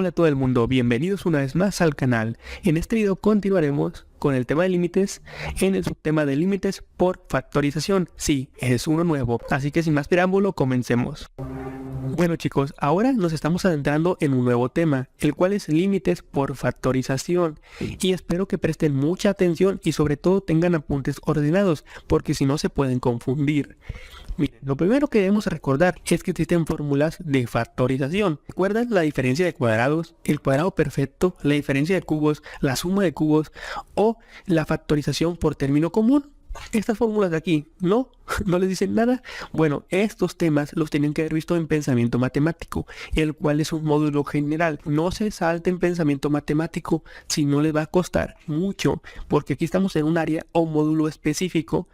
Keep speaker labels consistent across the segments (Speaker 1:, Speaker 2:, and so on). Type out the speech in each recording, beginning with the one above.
Speaker 1: Hola a todo el mundo, bienvenidos una vez más al canal. En este video continuaremos con el tema de límites en el subtema de límites por factorización. Sí, es uno nuevo, así que sin más preámbulo, comencemos. Bueno chicos, ahora nos estamos adentrando en un nuevo tema, el cual es límites por factorización. Y espero que presten mucha atención y sobre todo tengan apuntes ordenados, porque si no se pueden confundir. Miren, lo primero que debemos recordar es que existen fórmulas de factorización. ¿Recuerdan la diferencia de cuadrados, el cuadrado perfecto, la diferencia de cubos, la suma de cubos o la factorización por término común? Estas fórmulas de aquí, ¿no? ¿No les dicen nada? Bueno, estos temas los tienen que haber visto en pensamiento matemático, el cual es un módulo general. No se salten pensamiento matemático, si no les va a costar mucho, porque aquí estamos en un área o módulo específico,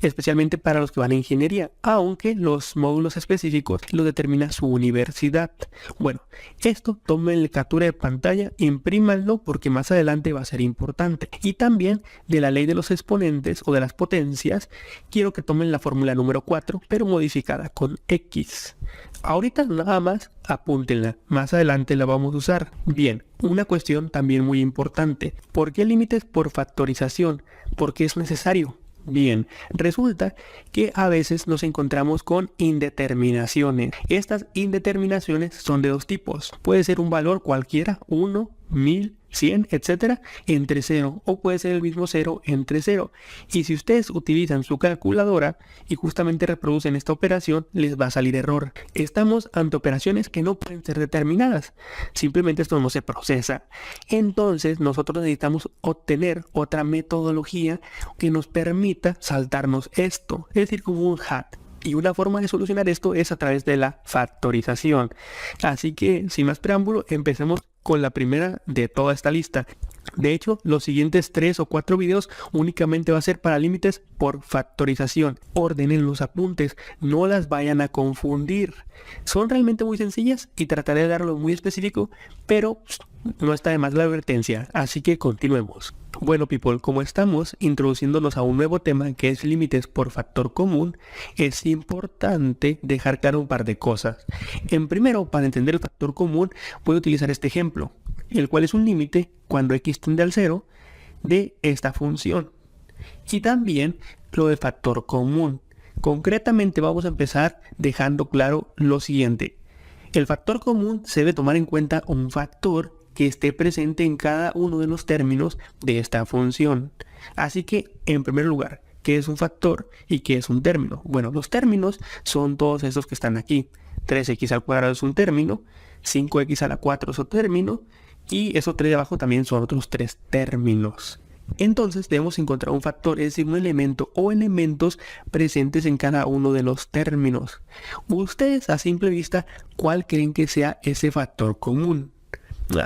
Speaker 1: especialmente para los que van a ingeniería, aunque los módulos específicos los determina su universidad. Bueno, esto tómenle captura de pantalla, imprímanlo porque más adelante va a ser importante. Y también de la ley de los exponentes o de las potencias, quiero que tomen la fórmula número 4, pero modificada con X. Ahorita nada más apúntenla, más adelante la vamos a usar. Bien, una cuestión también muy importante. ¿Por qué límites por factorización? ¿Por qué es necesario? Bien, resulta que a veces nos encontramos con indeterminaciones. Estas indeterminaciones son de dos tipos. Puede ser un valor cualquiera, 1, 1000, 100, etcétera, entre 0, o puede ser el mismo 0 entre 0. Y si ustedes utilizan su calculadora y justamente reproducen esta operación, les va a salir error. Estamos ante operaciones que no pueden ser determinadas. Simplemente esto no se procesa. Entonces nosotros necesitamos obtener otra metodología que nos permita saltarnos esto, es decir, como un hack. Y una forma de solucionar esto es a través de la factorización. Así que, sin más preámbulo, empecemos con la primera de toda esta lista. De hecho, los siguientes 3 o 4 videos únicamente va a ser para límites por factorización. Ordenen los apuntes, no las vayan a confundir. Son realmente muy sencillas y trataré de darlo muy específico, pero no está de más la advertencia, así que continuemos. Bueno people, como estamos introduciéndonos a un nuevo tema que es límites por factor común, es importante dejar claro un par de cosas. En primero, para entender el factor común, voy a utilizar este ejemplo, el cual es un límite cuando x tiende al 0 de esta función. Y también lo del factor común. Concretamente vamos a empezar dejando claro lo siguiente. El factor común se debe tomar en cuenta un factor que esté presente en cada uno de los términos de esta función. Así que, en primer lugar, ¿qué es un factor y qué es un término? Bueno, los términos son todos esos que están aquí. 3x al cuadrado es un término, 5x a la 4 es otro término, y esos 3 de abajo también son otros 3 términos. Entonces debemos encontrar un factor, es decir, un elemento o elementos presentes en cada uno de los términos. Ustedes a simple vista, ¿cuál creen que sea ese factor común?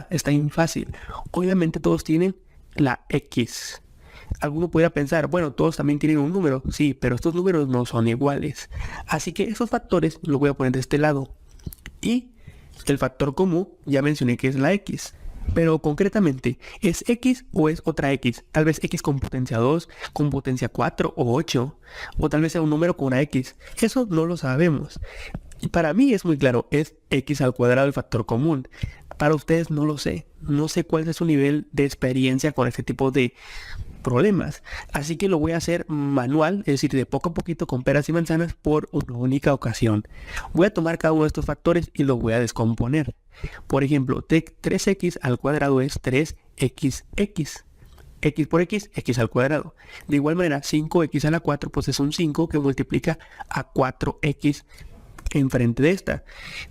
Speaker 1: Está bien fácil. Obviamente todos tienen la X. Alguno pudiera pensar, bueno, todos también tienen un número. Sí, pero estos números no son iguales. Así que esos factores los voy a poner de este lado. Y el factor común, ya mencioné que es la X. Pero concretamente, ¿es X o es otra X? Tal vez X con potencia 2, con potencia 4 o 8. O tal vez sea un número con una X. Eso no lo sabemos. Y para mí es muy claro, es X al cuadrado el factor común. Para ustedes no lo sé. No sé cuál es su nivel de experiencia con este tipo de problemas. Así que lo voy a hacer manual, es decir, de poco a poquito con peras y manzanas por una única ocasión. Voy a tomar cada uno de estos factores y los voy a descomponer. Por ejemplo, 3x al cuadrado es 3xx. X por x, x al cuadrado. De igual manera, 5x a la 4 pues es un 5 que multiplica a 4x enfrente de esta.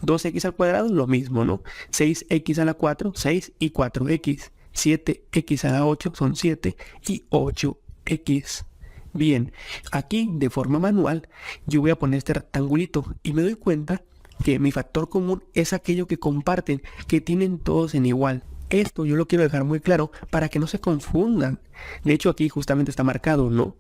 Speaker 1: 2x al cuadrado, lo mismo, ¿no? 6x a la 4, 6 y 4x. 7x a la 8 son 7 y 8x. Bien, aquí de forma manual yo voy a poner este rectangulito y me doy cuenta que mi factor común es aquello que comparten, que tienen todos en igual. Esto yo lo quiero dejar muy claro para que no se confundan. De hecho aquí justamente está marcado, ¿no?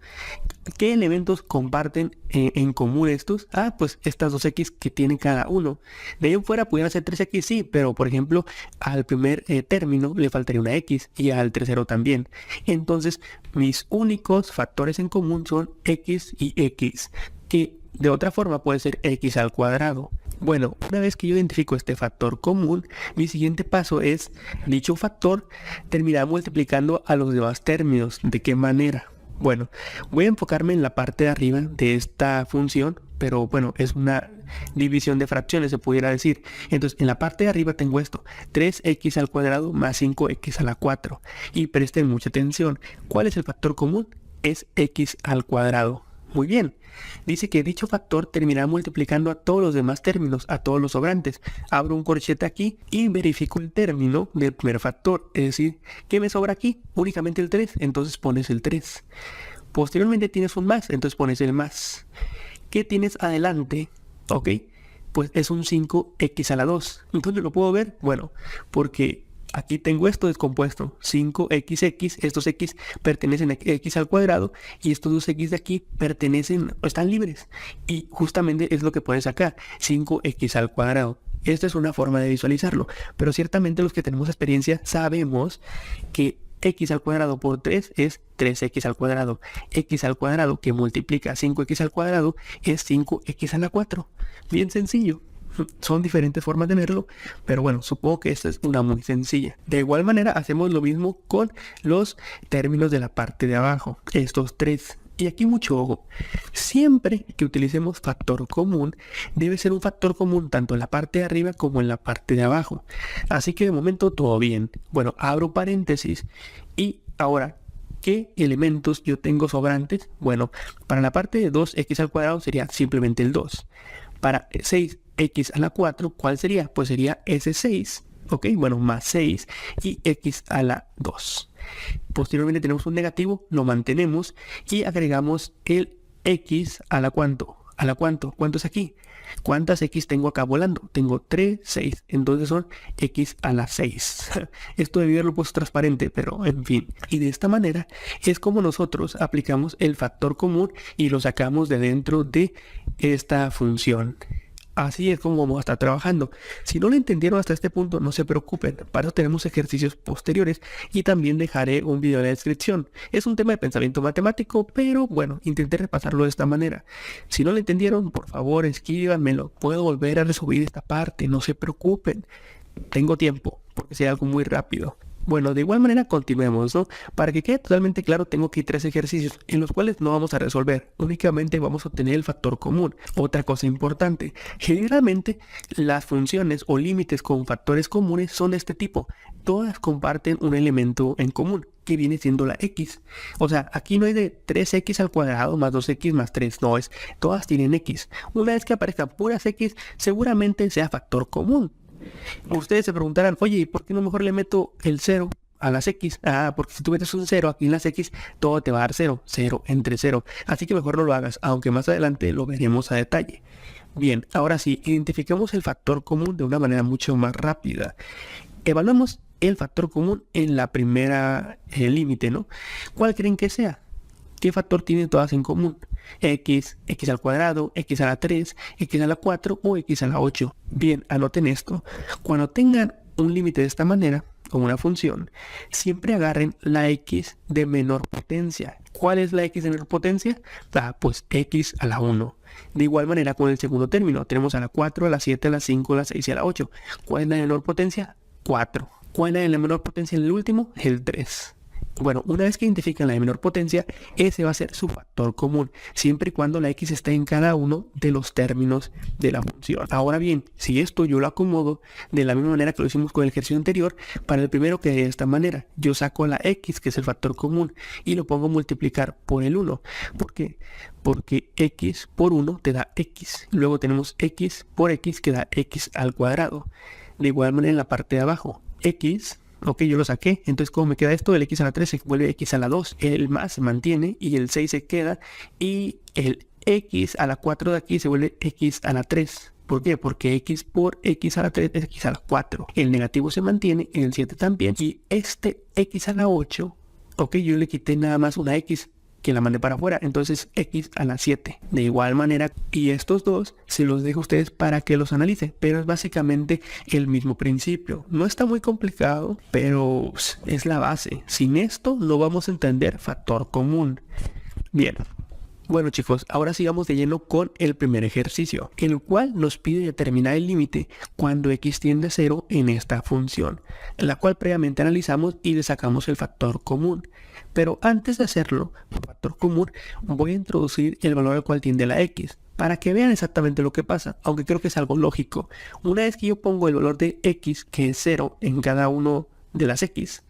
Speaker 1: ¿Qué elementos comparten en común estos? Pues estas 2x que tienen cada uno. De ahí en fuera pudieran ser 3x, sí, pero por ejemplo al primer término le faltaría una x y al tercero también. Entonces mis únicos factores en común son x y x, que de otra forma puede ser x al cuadrado. Bueno, una vez que yo identifico este factor común, mi siguiente paso es dicho factor terminar multiplicando a los demás términos. ¿De qué manera? Bueno, voy a enfocarme en la parte de arriba de esta función, pero bueno, es una división de fracciones, se pudiera decir. Entonces, en la parte de arriba tengo esto, 3x al cuadrado más 5x a la 4. Y presten mucha atención, ¿cuál es el factor común? Es x al cuadrado. Muy bien, dice que dicho factor terminará multiplicando a todos los demás términos, a todos los sobrantes. Abro un corchete aquí y verifico el término del primer factor, es decir, ¿qué me sobra aquí? Únicamente el 3, entonces pones el 3. Posteriormente tienes un más, entonces pones el más. ¿Qué tienes adelante? Ok, pues es un 5x a la 2. ¿Dónde lo puedo ver? Bueno, porque aquí tengo esto descompuesto, 5xx, estos x pertenecen a x al cuadrado y estos dos x de aquí pertenecen, están libres. Y justamente es lo que pones acá, 5x al cuadrado. Esta es una forma de visualizarlo, pero ciertamente los que tenemos experiencia sabemos que x al cuadrado por 3 es 3x al cuadrado. X al cuadrado que multiplica 5x al cuadrado es 5x a la 4. Bien sencillo. Son diferentes formas de verlo, pero bueno, supongo que esta es una muy sencilla. De igual manera hacemos lo mismo con los términos de la parte de abajo, estos tres. Y aquí mucho ojo, siempre que utilicemos factor común, debe ser un factor común tanto en la parte de arriba como en la parte de abajo. Así que de momento todo bien. Bueno, abro paréntesis y ahora, ¿qué elementos yo tengo sobrantes? Bueno, para la parte de 2x al cuadrado sería simplemente el 2. Para 6x a la 4, ¿cuál sería? Pues sería ese 6, ¿ok? Bueno, más 6 y x a la 2. Posteriormente tenemos un negativo, lo mantenemos y agregamos el x a la cuánto. ¿A la cuánto? ¿Cuánto es aquí? ¿Cuántas x tengo acá volando? Tengo 3, 6. Entonces son x a la 6. Esto debí haberlo puesto transparente, pero en fin. Y de esta manera es como nosotros aplicamos el factor común y lo sacamos de dentro de esta función. Así es como vamos a estar trabajando. Si no lo entendieron hasta este punto, no se preocupen. Para eso tenemos ejercicios posteriores y también dejaré un video en la descripción. Es un tema de pensamiento matemático, pero bueno, intenté repasarlo de esta manera. Si no lo entendieron, por favor, escríbanmelo. Puedo volver a resubir esta parte, no se preocupen. Tengo tiempo, porque sea algo muy rápido. Bueno, de igual manera continuemos, ¿no? Para que quede totalmente claro, tengo aquí 3 ejercicios en los cuales no vamos a resolver, únicamente vamos a obtener el factor común. Otra cosa importante, generalmente las funciones o límites con factores comunes son de este tipo. Todas comparten un elemento en común, que viene siendo la x. O sea, aquí no hay de 3x al cuadrado más 2x más 3, no, todas tienen x. Una vez que aparezcan puras x, seguramente sea factor común. Ustedes se preguntarán, oye, ¿y por qué no mejor le meto el 0 a las x? Ah, porque si tú metes un 0 aquí en las x, todo te va a dar 0, 0 entre 0. Así que mejor no lo hagas, aunque más adelante lo veremos a detalle. Bien, ahora sí, identifiquemos el factor común de una manera mucho más rápida. Evaluamos el factor común en la primera límite, ¿no? ¿Cuál creen que sea? ¿Qué factor tienen todas en común? X, x al cuadrado, x a la 3, x a la 4 o x a la 8. Bien, anoten esto. Cuando tengan un límite de esta manera, como una función, siempre agarren la x de menor potencia. ¿Cuál es la x de menor potencia? Pues x a la 1. De igual manera con el segundo término, tenemos a la 4, a la 7, a la 5, a la 6 y a la 8. ¿Cuál es la de menor potencia? 4. ¿Cuál es la de la menor potencia en el último? El 3. Bueno, una vez que identifican la de menor potencia, ese va a ser su factor común, siempre y cuando la x esté en cada uno de los términos de la función. Ahora bien, si esto yo lo acomodo de la misma manera que lo hicimos con el ejercicio anterior, para el primero quedaría de esta manera. Yo saco la x, que es el factor común, y lo pongo a multiplicar por el 1. ¿Por qué? Porque x por 1 te da x. Luego tenemos x por x que da x al cuadrado. De igual manera en la parte de abajo, x... Ok, yo lo saqué, entonces como me queda esto, el x a la 3 se vuelve x a la 2, el más se mantiene y el 6 se queda y el x a la 4 de aquí se vuelve x a la 3. ¿Por qué? Porque x por x a la 3 es x a la 4. El negativo se mantiene, el 7 también y este x a la 8, ok, yo le quité nada más una x que la mandé para afuera, entonces x a la 7. De igual manera, y estos dos se los dejo a ustedes para que los analicen, pero es básicamente el mismo principio. No está muy complicado, pero es la base. Sin esto no vamos a entender factor común. Bien, Bueno chicos, ahora sigamos de lleno con el primer ejercicio, el cual nos pide determinar el límite cuando x tiende a 0 en esta función, la cual previamente analizamos y le sacamos el factor común. Pero antes de hacerlo, por factor común, voy a introducir el valor al cual tiende la x, para que vean exactamente lo que pasa, aunque creo que es algo lógico. Una vez que yo pongo el valor de x, que es 0 en cada uno de las x,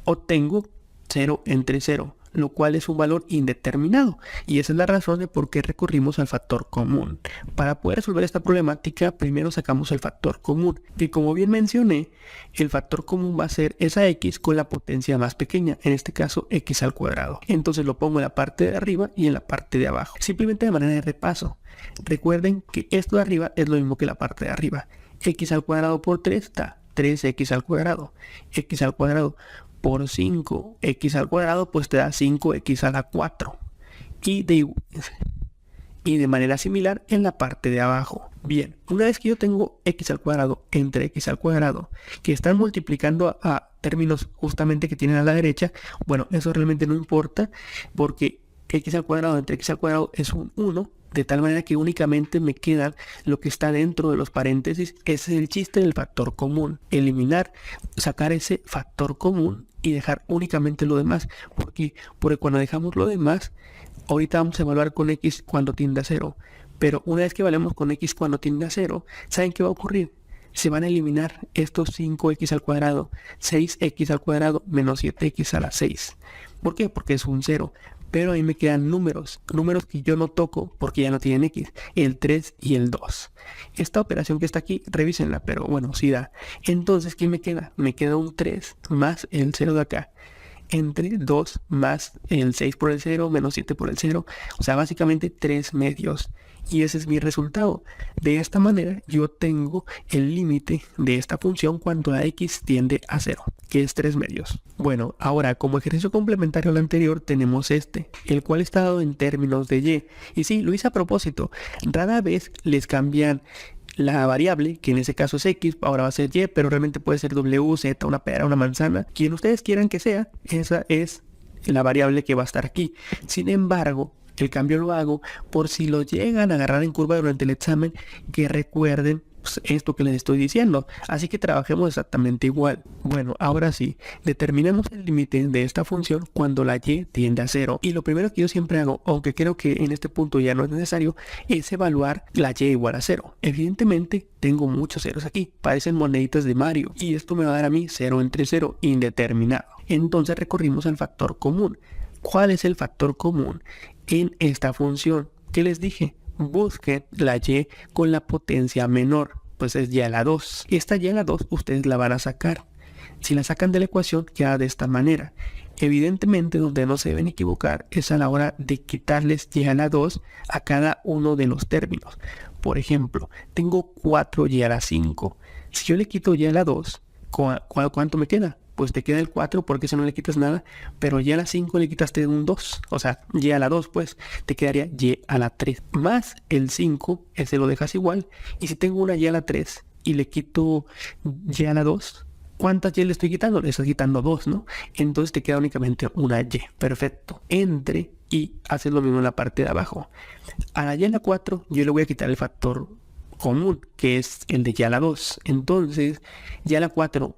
Speaker 1: obtengo 0 entre 0, lo cual es un valor indeterminado, y esa es la razón de por qué recurrimos al factor común. Para poder resolver esta problemática, primero sacamos el factor común, que como bien mencioné, el factor común va a ser esa x con la potencia más pequeña, en este caso x al cuadrado. Entonces lo pongo en la parte de arriba y en la parte de abajo, simplemente de manera de repaso. Recuerden que esto de arriba es lo mismo que la parte de arriba. X al cuadrado por 3 da 3x al cuadrado. X al cuadrado por 5x al cuadrado pues te da 5x a la 4. Y de manera similar en la parte de abajo. Bien, una vez que yo tengo x al cuadrado entre x al cuadrado, que están multiplicando a términos justamente que tienen a la derecha, bueno, eso realmente no importa, porque x al cuadrado entre x al cuadrado es un 1, de tal manera que únicamente me queda lo que está dentro de los paréntesis. Ese es el chiste del factor común, eliminar, sacar ese factor común y dejar únicamente lo demás. Porque cuando dejamos lo demás, ahorita vamos a evaluar con x cuando tiende a 0, pero una vez que valemos con x cuando tiende a 0, ¿saben qué va a ocurrir? Se van a eliminar estos 5x al cuadrado, 6x al cuadrado menos 7x a la 6. ¿Por qué? Porque es un 0. Pero ahí me quedan números que yo no toco porque ya no tienen x, el 3 y el 2. Esta operación que está aquí, revísenla, pero bueno, sí da. Entonces, ¿qué me queda? Me queda un 3 más el 0 de acá, entre 2 más el 6 por el 0, menos 7 por el 0, o sea, básicamente 3 medios. Y ese es mi resultado. De esta manera yo tengo el límite de esta función cuando la x tiende a 0, que es 3 medios. Bueno, ahora como ejercicio complementario al anterior tenemos este, el cual está dado en términos de y. Y sí, lo hice a propósito. Rara vez les cambian la variable, que en ese caso es x, ahora va a ser y, pero realmente puede ser w, z, una pera, una manzana, quien ustedes quieran que sea, esa es la variable que va a estar aquí. Sin embargo, el cambio lo hago por si lo llegan a agarrar en curva durante el examen, que recuerden esto que les estoy diciendo. Así que trabajemos exactamente igual. Bueno, ahora sí, determinemos el límite de esta función cuando la y tiende a 0. Y lo primero que yo siempre hago, aunque creo que en este punto ya no es necesario, es evaluar la y igual a 0. Evidentemente, tengo muchos ceros aquí, parecen moneditas de Mario. Y esto me va a dar a mí 0 entre 0 indeterminado. Entonces recurrimos al factor común. ¿Cuál es el factor común en esta función? ¿Qué les dije? Busquen la y con la potencia menor, pues es y a la 2. Esta y a la 2 ustedes la van a sacar. Si la sacan de la ecuación queda de esta manera. Evidentemente donde no se deben equivocar es a la hora de quitarles y a la 2 a cada uno de los términos. Por ejemplo, tengo 4y a la 5. Si yo le quito y a la 2, ¿cuánto me queda? Pues te queda el 4 porque si no le quitas nada, pero y a la 5 le quitaste un 2, o sea, y a la 2 pues te quedaría y a la 3 más el 5, ese lo dejas igual, y si tengo una y a la 3 y le quito y a la 2, ¿cuántas y le estoy quitando? Le estoy quitando 2, ¿no? Entonces te queda únicamente una y, perfecto, entre y haces lo mismo en la parte de abajo. A la y a la 4 yo le voy a quitar el factor común, que es el de y a la 2, entonces y a la 4,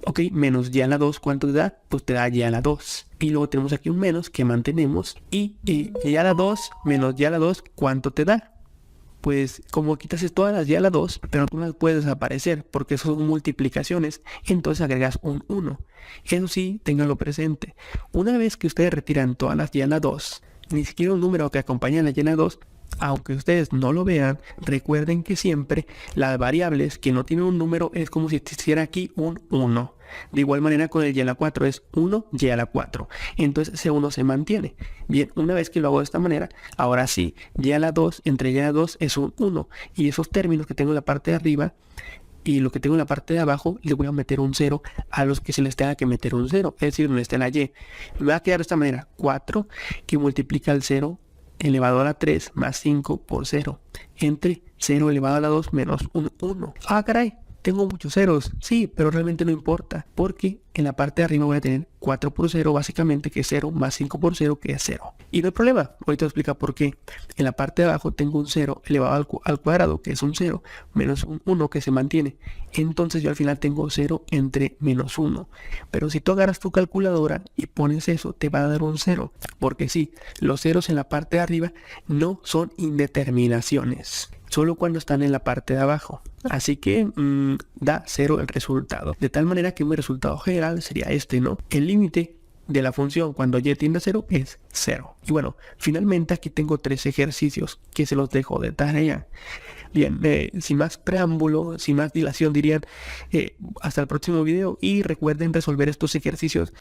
Speaker 1: ok, menos y a la 2, ¿cuánto te da? Pues te da y a la 2. Y luego tenemos aquí un menos que mantenemos. Y y a la 2 menos y a la 2, ¿cuánto te da? Pues como quitas todas las y a la 2, pero tú no las puedes desaparecer porque son multiplicaciones, entonces agregas un 1. Eso sí, ténganlo presente. Una vez que ustedes retiran todas las y a la 2, ni siquiera un número que acompaña a la y a la 2, aunque ustedes no lo vean, recuerden que siempre las variables que no tienen un número es como si existiera aquí un 1. De igual manera con el y a la 4 es 1 y a la 4. Entonces ese 1 se mantiene. Bien, una vez que lo hago de esta manera, ahora sí, y a la 2 entre y a la 2 es un 1. Y esos términos que tengo en la parte de arriba y lo que tengo en la parte de abajo, le voy a meter un 0 a los que se les tenga que meter un 0. Es decir, donde esté la y. Me va a quedar de esta manera 4 que multiplica el 0 elevado a la 3 más 5 por 0 entre 0 elevado a la 2 menos un 1. Ah, caray, tengo muchos ceros, sí, pero realmente no importa, porque en la parte de arriba voy a tener 4 por 0, básicamente, que es 0, más 5 por 0, que es 0. Y no hay problema, ahorita voy a explicar por qué. En la parte de abajo tengo un 0 elevado al cuadrado, que es un 0, menos un 1 que se mantiene. Entonces yo al final tengo 0 entre menos 1. Pero si tú agarras tu calculadora y pones eso, te va a dar un 0. Porque sí, los ceros en la parte de arriba no son indeterminaciones, solo cuando están en la parte de abajo. Así que da 0 el resultado. De tal manera que mi resultado general sería este, ¿no? El límite de la función cuando y tiende a 0 es 0. Y bueno, finalmente aquí tengo 3 ejercicios que se los dejo de tarea. Bien, sin más preámbulo, sin más dilación, dirían, hasta el próximo video y recuerden resolver estos ejercicios